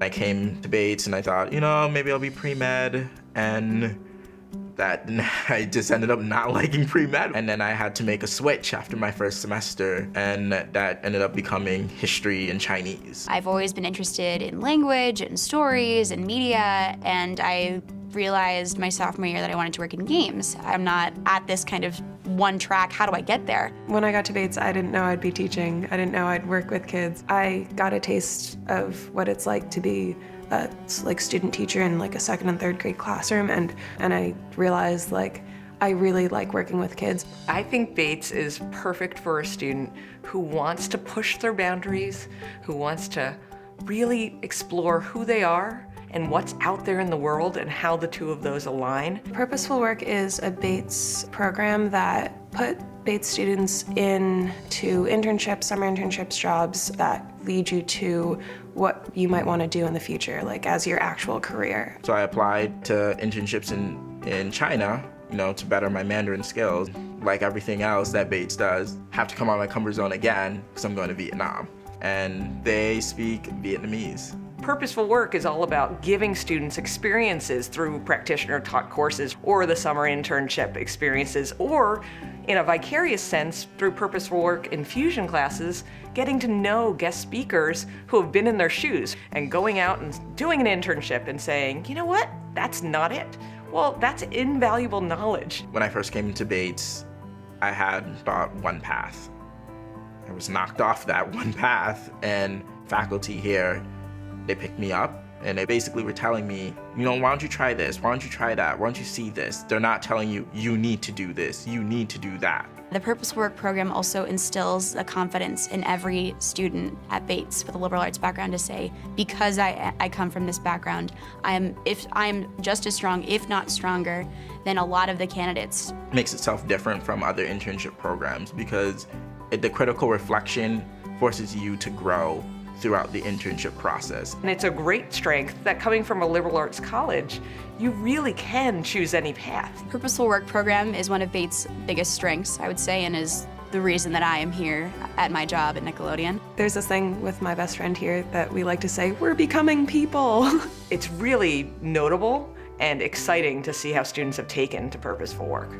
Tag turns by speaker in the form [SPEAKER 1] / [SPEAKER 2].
[SPEAKER 1] I came to Bates and I thought, maybe I'll be pre-med, and that I just ended up not liking pre-med. And then I had to make a switch after my first semester, and that ended up becoming history and Chinese.
[SPEAKER 2] I've always been interested in language and stories and media, and I realized my sophomore year that I wanted to work in games. I'm not at this kind of one track. How do I get there?
[SPEAKER 3] When I got to Bates, I didn't know I'd be teaching. I didn't know I'd work with kids. I got a taste of what it's like to be a student teacher in a second and third grade classroom, and I realized I really like working with kids.
[SPEAKER 4] I think Bates is perfect for a student who wants to push their boundaries, who wants to really explore who they are and what's out there in the world and how the two of those align.
[SPEAKER 3] Purposeful Work is a Bates program that put Bates students into internships, summer internships, jobs that lead you to what you might want to do in the future, as your actual career.
[SPEAKER 1] So I applied to internships in China, to better my Mandarin skills. Like everything else that Bates does, have to come out of my comfort zone again because I'm going to Vietnam. And they speak Vietnamese.
[SPEAKER 4] Purposeful Work is all about giving students experiences through practitioner-taught courses or the summer internship experiences, or in a vicarious sense, through Purposeful Work infusion classes, getting to know guest speakers who have been in their shoes and going out and doing an internship and saying, you know what, that's not it. Well, that's invaluable knowledge.
[SPEAKER 1] When I first came into Bates, I had about one path. I was knocked off that one path, and faculty here, they picked me up and they basically were telling me, why don't you try this? Why don't you try that? Why don't you see this? They're not telling you, you need to do this, you need to do that.
[SPEAKER 2] The Purposeful Work program also instills a confidence in every student at Bates with a liberal arts background to say, because I come from this background, I'm just as strong, if not stronger, than a lot of the candidates.
[SPEAKER 1] It makes itself different from other internship programs because the critical reflection forces you to grow throughout the internship process.
[SPEAKER 4] And it's a great strength that coming from a liberal arts college, you really can choose any path.
[SPEAKER 2] Purposeful Work program is one of Bates' biggest strengths, I would say, and is the reason that I am here at my job at Nickelodeon.
[SPEAKER 3] There's this thing with my best friend here that we like to say, we're becoming people.
[SPEAKER 4] It's really notable and exciting to see how students have taken to Purposeful Work.